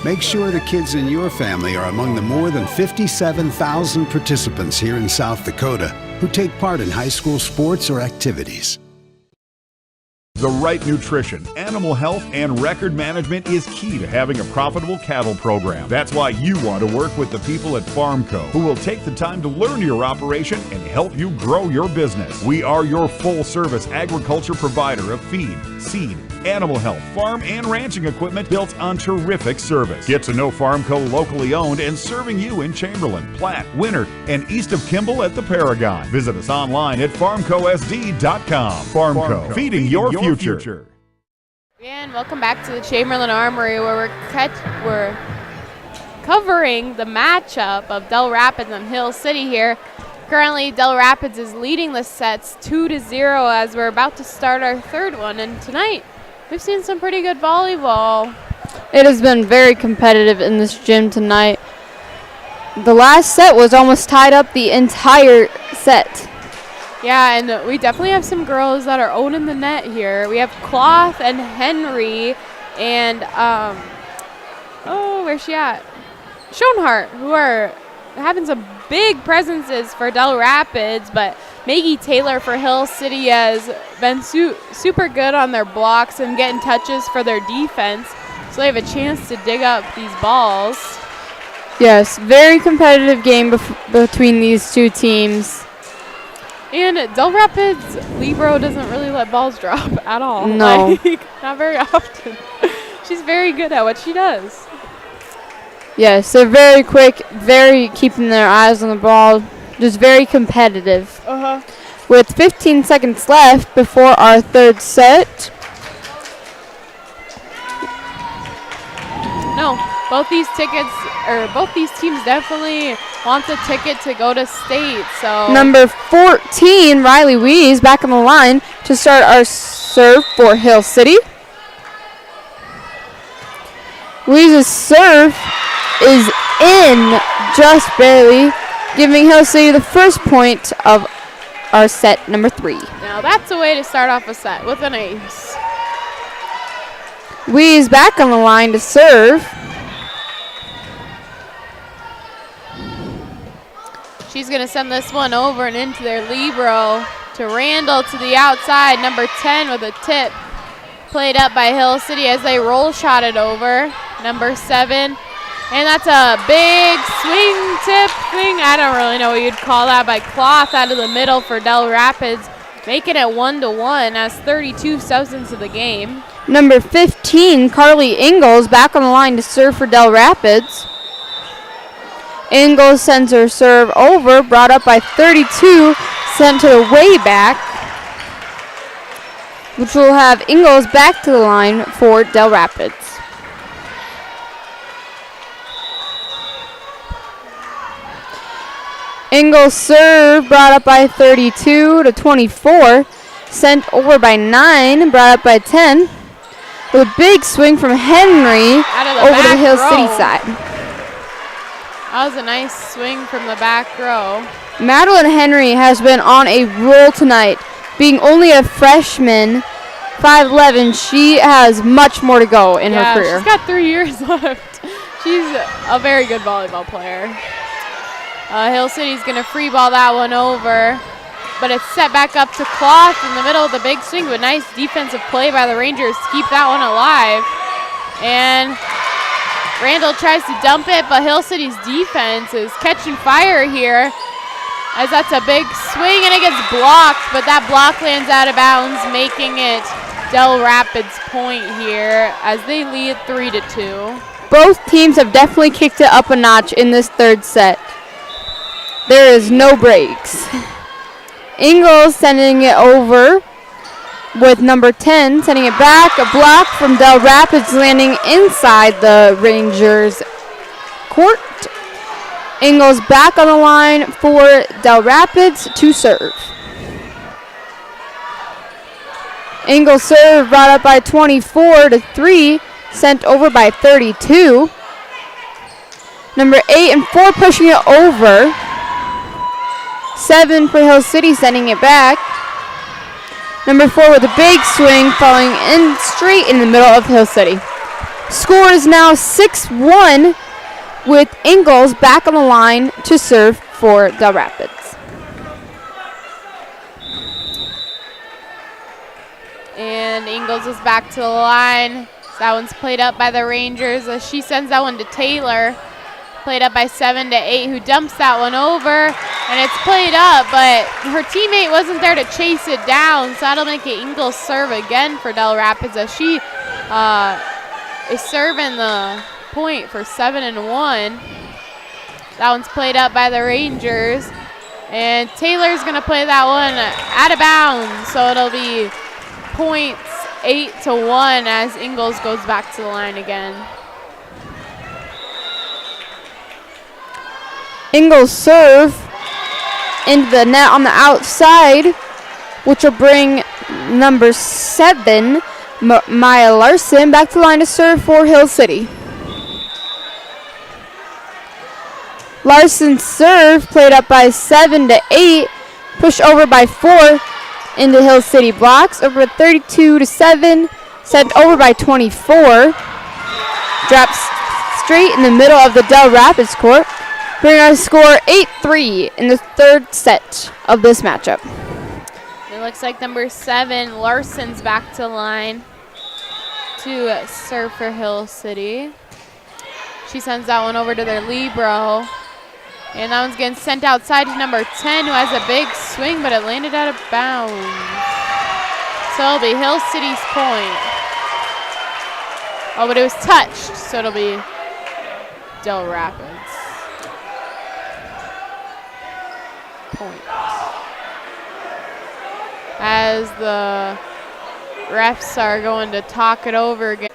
Make sure the kids in your family are among the more than 57,000 participants here in South Dakota who take part in high school sports or activities. The right nutrition, animal health, and record management is key to having a profitable cattle program. That's why you want to work with the people at FarmCo, who will take the time to learn your operation and help you grow your business. We are your full-service agriculture provider of feed, seed, animal health, farm, and ranching equipment built on terrific service. Get to know FarmCo locally owned and serving you in Chamberlain, Platte, Winter, and east of Kimball at the Paragon. Visit us online at farmcosd.com. FarmCo, feeding your future. And welcome back to the Chamberlain Armory, where we're covering the matchup of Dell Rapids and Hill City here. Currently, Dell Rapids is leading the sets 2-0 as we're about to start our third one. And tonight, we've seen some pretty good volleyball. It has been very competitive in this gym tonight. The last set was almost tied up the entire set. Yeah, and we definitely have some girls that are owning the net here. We have Cloth and Henry and where's she at? Schoenhart, who are having some big presences for Dell Rapids, but Maggie Taylor for Hill City has been super good on their blocks and getting touches for their defense, so they have a chance to dig up these balls. Yes, very competitive game between these two teams. And Dell Rapids Libero doesn't really let balls drop at all. No. Like, not very often. She's very good at what she does. Yes, they're very quick, very keeping their eyes on the ball, just very competitive. Uh-huh. With 15 seconds left before our third set. No, both these teams definitely want the ticket to go to state. So Number 14, Riley Wees, back on the line to start our serve for Hill City. Wees' serve is in just barely, giving Hill City the first point of our set number 3. Now that's a way to start off a set, with an ace. Wees back on the line to serve. She's going to send this one over and into their libero to Randall to the outside. Number 10 with a tip. Played up by Hill City as they roll shot it over. Number 7. And that's a big swing tip thing. I don't really know what you'd call that, by Cloth out of the middle for Dell Rapids, making it 1-1 as 32 subs into the game. Number 15, Carly Ingalls, back on the line to serve for Dell Rapids. Ingalls sends her serve over, brought up by 32, sent to the way back, which will have Ingalls back to the line for Dell Rapids. Ingalls serve brought up by 32 to 24, sent over by 9, brought up by 10. With a big swing from Henry over to the Hill City side. That was a nice swing from the back row. Madeline Henry has been on a roll tonight. Being only a freshman, 5'11", she has much more to go in her career. She's got 3 years left. She's a very good volleyball player. Hill City's going to free ball that one over, but it's set back up to Cloth in the middle of the big swing, but nice defensive play by the Rangers to keep that one alive. And Randall tries to dump it, but Hill City's defense is catching fire here, as that's a big swing and it gets blocked, but that block lands out of bounds, making it Dell Rapids' point here as they lead 3-2. Both teams have definitely kicked it up a notch in this third set. There is no breaks. Ingalls sending it over with number 10, sending it back. A block from Dell Rapids landing inside the Rangers court. Ingalls back on the line for Dell Rapids to serve. Ingalls serve brought up by 24 to 3, sent over by 32. Number 8 and 4 pushing it over. 7 for Hill City, sending it back. Number 4 with a big swing, falling in straight in the middle of Hill City. Score is now 6-1 with Ingalls back on the line to serve for Dell Rapids. And Ingalls is back to the line. That one's played up by the Rangers as she sends that one to Taylor. Played up by 7 to 8, who dumps that one over, and it's played up, but her teammate wasn't there to chase it down, so that'll make it Ingalls serve again for Dell Rapids as she is serving the point for 7-1. That one's played up by the Rangers, and Taylor's gonna play that one out of bounds, so it'll be points 8-1 as Ingalls goes back to the line again. Ingalls serve into the net on the outside, which will bring number 7, Maya Larson, back to the line to serve for Hill City. Larson's serve played up by 7 to 8, pushed over by 4 into Hill City blocks, over 32 to 7, sent over by 24. Drops straight in the middle of the Dell Rapids court. Bringing our score 8-3 in the third set of this matchup. It looks like number 7, Larson's back to line to serve for Hill City. She sends that one over to their libero. And that one's getting sent outside to number 10, who has a big swing, but it landed out of bounds. So it'll be Hill City's point. Oh, but it was touched, so it'll be Dell Rapids point. As the refs are going to talk it over again.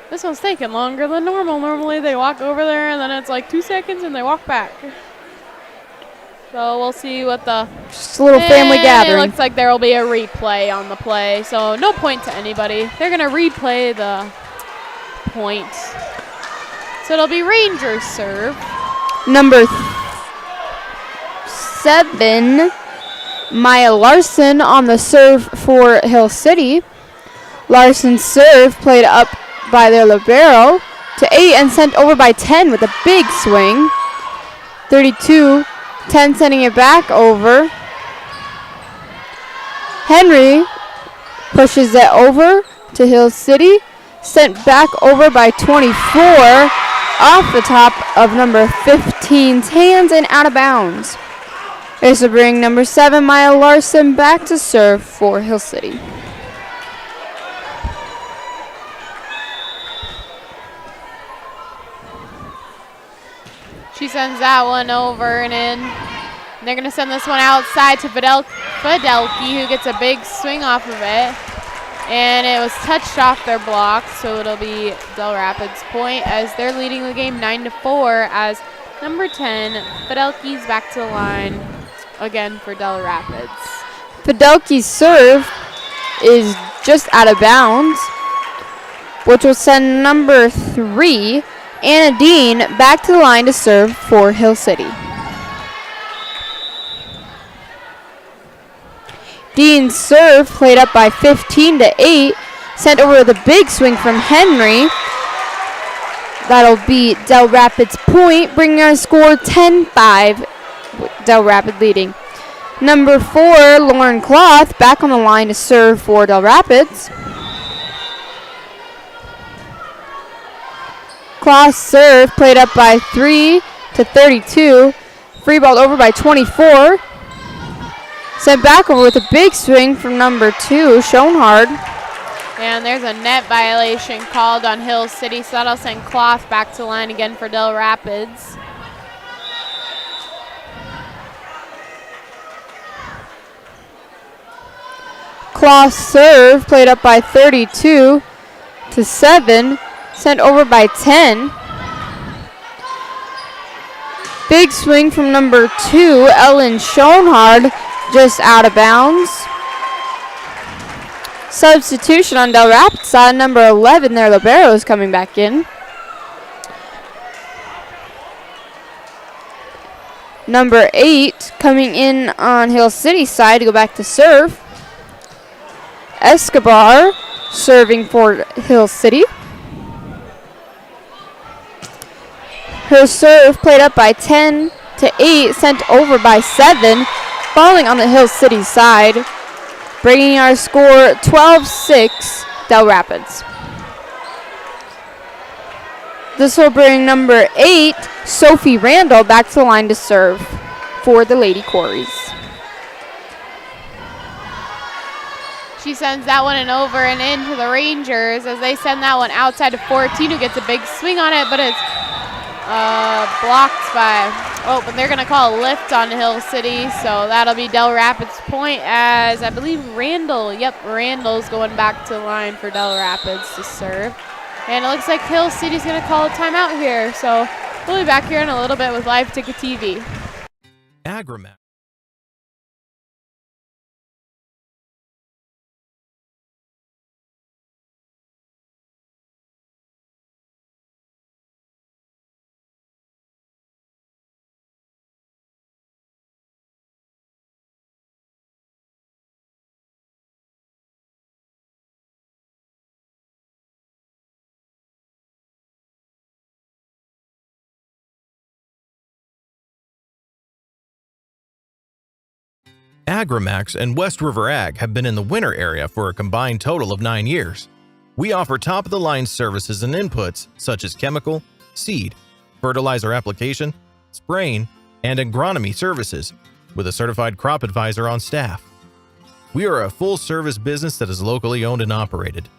This one's taking longer than normal. Normally they walk over there and then it's like 2 seconds and they walk back. So we'll see what the... Just a little family gathering. It looks like there will be a replay on the play. So no point to anybody. They're going to replay the point. So it'll be Rangers serve. Number 7, Maya Larson on the serve for Hill City. Larson's serve played up by their libero to 8 and sent over by 10 with a big swing. 32-10 sending it back over. Henry pushes it over to Hill City. Sent back over by 24 off the top of number 15's hands and out of bounds. This will bring number 7, Maya Larson, back to serve for Hill City. She sends that one over and in. And they're going to send this one outside to Fidelki, who gets a big swing off of it. And it was touched off their block, so it'll be Dell Rapids point as they're leading the game 9-4 as number 10, Fidelki's back to the line again for Dell Rapids. Fidelki's serve is just out of bounds, which will send number 3, Anna Dean, back to the line to serve for Hill City. Dean's serve played up by 15-8, sent over with a big swing from Henry. That'll be Dell Rapids point, bringing our score 10-5, Dell Rapids leading. Number 4, Lauren Cloth, back on the line to serve for Dell Rapids. Cloth's serve played up by 3-32, free ball over by 24. Sent back over with a big swing from number 2, Schoenhard. And there's a net violation called on Hill City, so that'll send Cloth back to line again for Dell Rapids. Cloth's serve played up by 32-7, sent over by 10. Big swing from number 2, Ellen Schoenhard, just out of bounds. Substitution on Dell Rapids side, number 11, their libero is coming back in. Number 8 coming in on Hill City side to go back to serve. Escobar serving for Hill City. Her serve played up by 10-8, sent over by 7, falling on the Hill City side, bringing our score 12-6, Dell Rapids. This will bring number 8, Sophie Randall, back to the line to serve for the Lady Quarries. She sends that one and over and into the Rangers as they send that one outside to 14, who gets a big swing on it, but it's blocked by, but they're going to call a lift on Hill City, so that'll be Dell Rapids point as I believe Randall's going back to the line for Dell Rapids to serve. And it looks like Hill City's going to call a timeout here, so we'll be back here in a little bit with Live Ticket TV. Agromat. Agrimax and West River Ag have been in the winter area for a combined total of 9 years. We offer top-of-the-line services and inputs such as chemical, seed, fertilizer application, spraying, and agronomy services, with a certified crop advisor on staff. We are a full-service business that is locally owned and operated.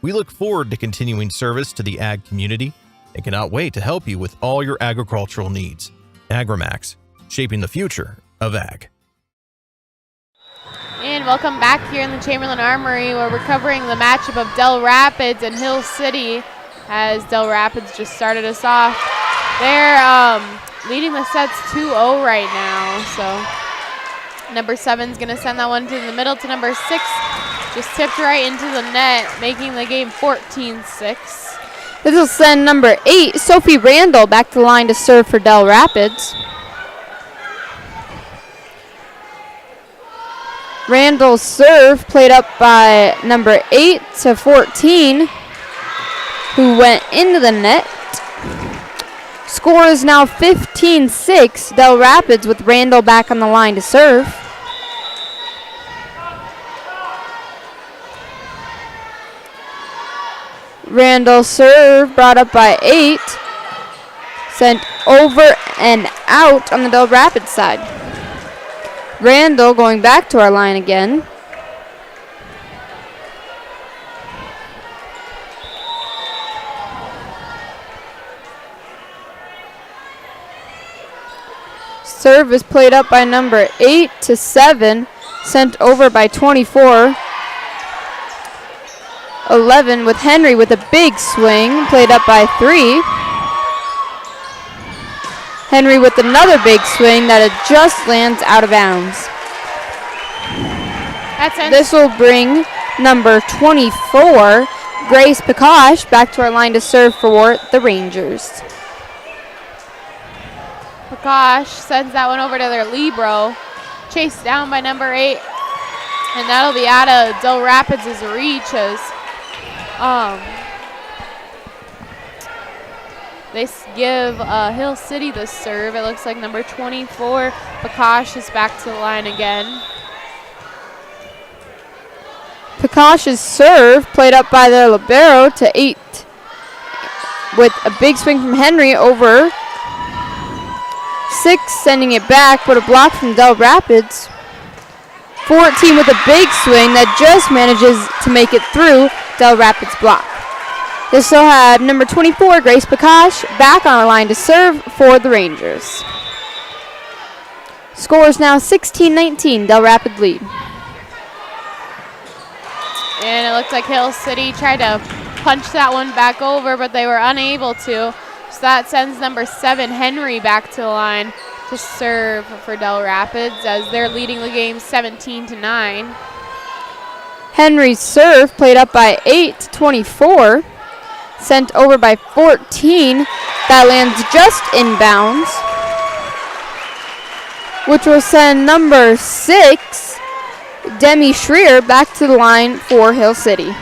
We look forward to continuing service to the ag community and cannot wait to help you with all your agricultural needs. Agrimax, shaping the future of ag. And welcome back here in the Chamberlain Armory, where we're covering the matchup of Dell Rapids and Hill City, as Dell Rapids just started us off. They're leading the sets 2-0 right now, so number 7's going to send that one to the middle to number 6. Just tipped right into the net, making the game 14-6. This will send number 8, Sophie Randall, back to the line to serve for Dell Rapids. Randall's serve played up by number 8 to 14, who went into the net. Score is now 15-6, Dell Rapids, with Randall back on the line to serve. Randall's serve brought up by 8, sent over and out on the Dell Rapids side. Randall going back to our line again. Serve is played up by number 8 to 7, sent over by 24. 11 with Henry with a big swing, played up by 3. Henry with another big swing that it just lands out of bounds. This will bring number 24, Grace Pikosh, back to our line to serve for the Rangers. Pikosh sends that one over to their libero, chased down by number 8, and that'll be out of Dell Rapids' reach as they give Hill City the serve. It looks like number 24, Pikosh, is back to the line again. Pikosh's serve played up by their libero to 8, with a big swing from Henry over 6, sending it back, but a block from Dell Rapids. 14 with a big swing that just manages to make it through Dell Rapids' block. This will have number 24, Grace Pikosh, back on the line to serve for the Rangers. Score is now 16-19, Dell Rapids lead. And it looks like Hill City tried to punch that one back over, but they were unable to. So that sends number 7, Henry, back to the line to serve for Dell Rapids, as they're leading the game 17-9. Henry's serve played up by 8 to 24, sent over by 14. That lands just inbounds, which will send number 6, Demi Schreier, back to the line for Hill City.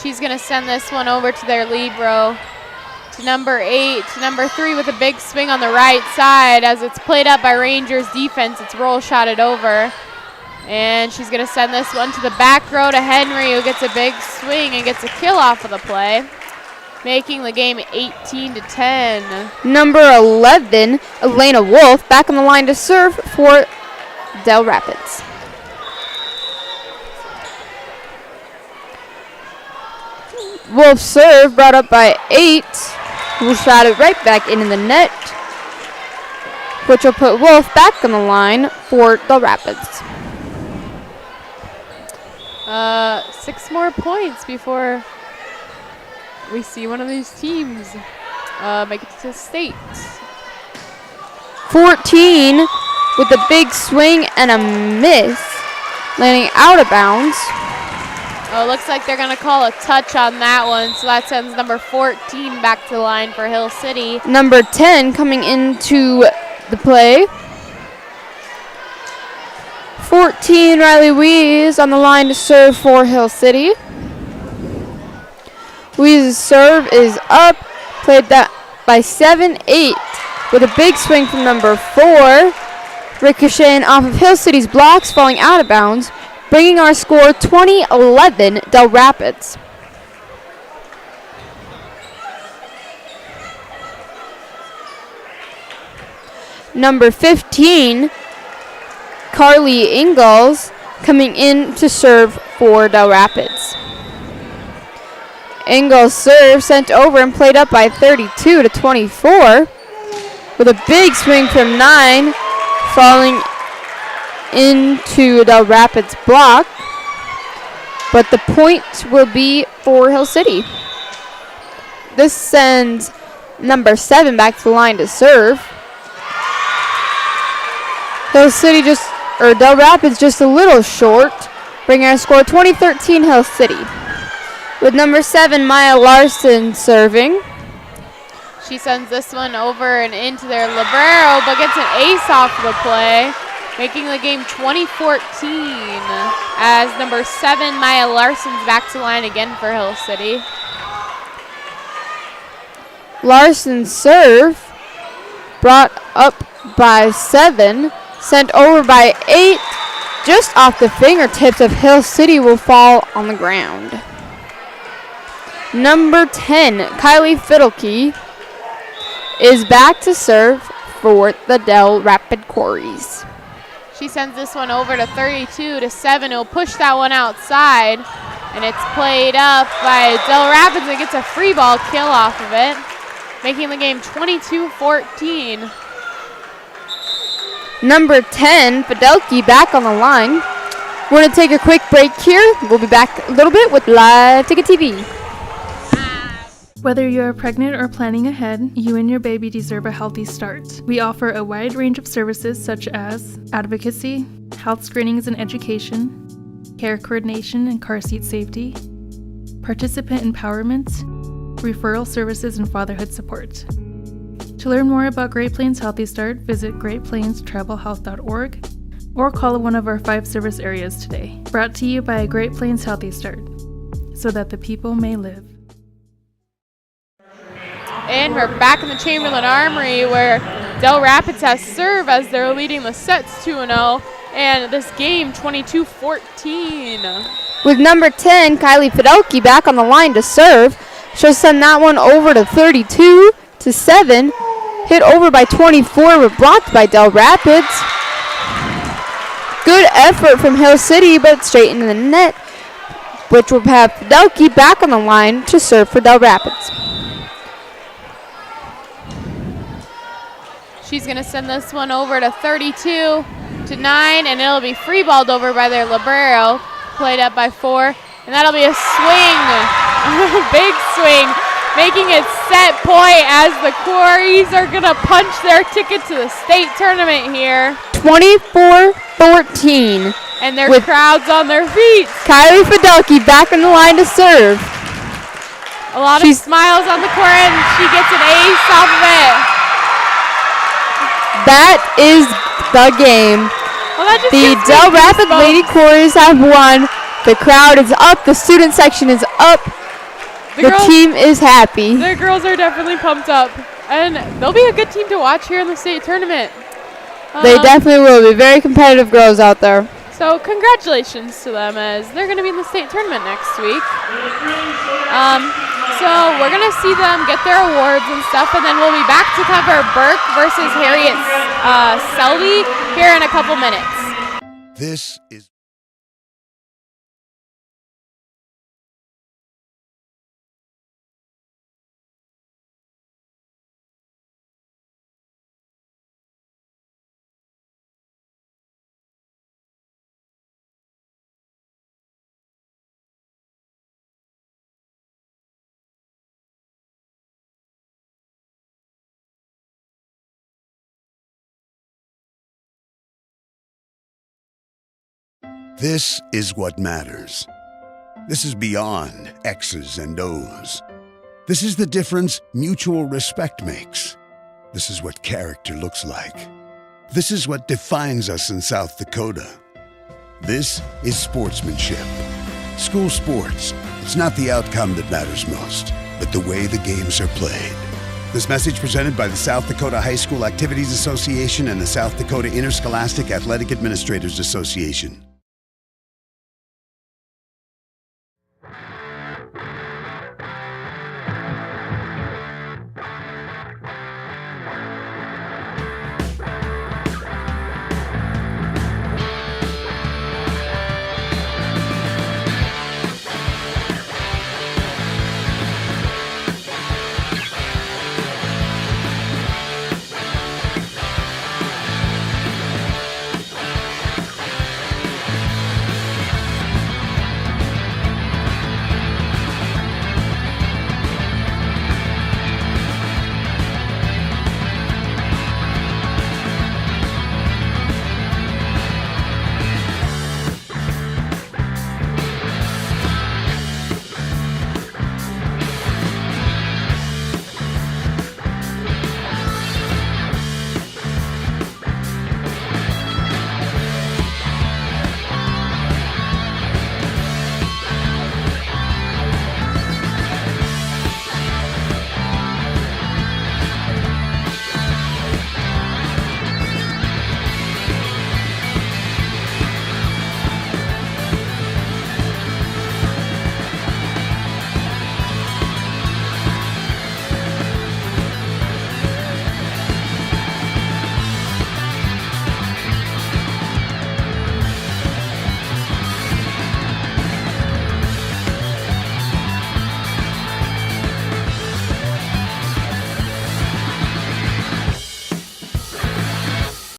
She's going to send this one over to their libero, to number 8, to number 3 with a big swing on the right side. As it's played up by Rangers defense, it's roll shotted over. And she's going to send this one to the back row to Henry, who gets a big swing and gets a kill off of the play, making the game 18-10. Number 11, Elena Wolf, back on the line to serve for Dell Rapids. Wolf's serve brought up by 8, who shot it right back into the net, which will put Wolf back on the line for Dell Rapids. 6 more points before we see one of these teams make it to state. 14 with a big swing and a miss, landing out of bounds. Oh, looks like they're going to call a touch on that one, so that sends number 14 back to the line for Hill City. Number 10 coming into the play. 14, Riley Wees on the line to serve for Hill City. Wees' serve is up, played that by 7-8. with a big swing from number 4, ricocheting off of Hill City's blocks, falling out of bounds, bringing our score 20-11 Dell Rapids. Number 15, Carly Ingalls, coming in to serve for Dell Rapids. Ingalls' serve sent over and played up by 32-24, with a big swing from 9, falling into Dell Rapids' block, but the point will be for Hill City. This sends number 7 back to the line to serve. Dell Rapids just a little short, bringing our score 20-13 Hill City. With number 7, Maya Larson serving. She sends this one over and into their libero, but gets an ace off the play, making the game 20-14 as number 7, Maya Larson's back to line again for Hill City. Larson's serve brought up by 7, sent over by 8, just off the fingertips of Hill City, will fall on the ground. Number 10, Kylie Fiddlekey, is back to serve for the Dell Rapid Quarries. She sends this one over to 32-7. He'll push that one outside, and it's played up by Dell Rapids and gets a free ball kill off of it, making the game 22-14. Number 10, Fidelki, back on the line. We're going to take a quick break here. We'll be back a little bit with Live Ticket TV. Whether you're pregnant or planning ahead, you and your baby deserve a healthy start. We offer a wide range of services such as advocacy, health screenings and education, care coordination and car seat safety, participant empowerment, referral services, and fatherhood support. To learn more about Great Plains Healthy Start, visit greatplainstravelhealth.org or call one of our 5 service areas today. Brought to you by Great Plains Healthy Start, so that the people may live. And we're back in the Chamberlain Armory where Dell Rapids has serve as they're leading the sets 2-0 and this game 22-14. With number 10, Kylie Fidelki, back on the line to serve. She'll send that one over to 32-7. Hit over by 24, but blocked by Dell Rapids. Good effort from Hill City, but straight into the net, which will have Fidelki back on the line to serve for Dell Rapids. She's going to send this one over to 32-9, and it'll be free balled over by their libero, played up by 4, and that'll be a swing, big swing, making it set point as the Quarries are going to punch their ticket to the state tournament here. 24-14. And their crowd's on their feet. Kylie Fidelki back on the line to serve. A lot of smiles on the court, and she gets an ace off of it. That is the game. Well, the Dell Rapid Lady Quarriers have won. The crowd is up. The student section is up. The team is happy. The girls are definitely pumped up. And they'll be a good team to watch here in the state tournament. They definitely will be. Very competitive girls out there. So congratulations to them as they're going to be in the state tournament next week. So we're going to see them get their awards and stuff, and then we'll be back to cover Burke versus Harriet Selby here in a couple minutes. This is This is what matters. This is beyond X's and O's. This is the difference mutual respect makes. This is what character looks like. This is what defines us in South Dakota. This is sportsmanship. School sports, it's not the outcome that matters most, but the way the games are played. This message presented by the South Dakota High School Activities Association and the South Dakota Interscholastic Athletic Administrators Association.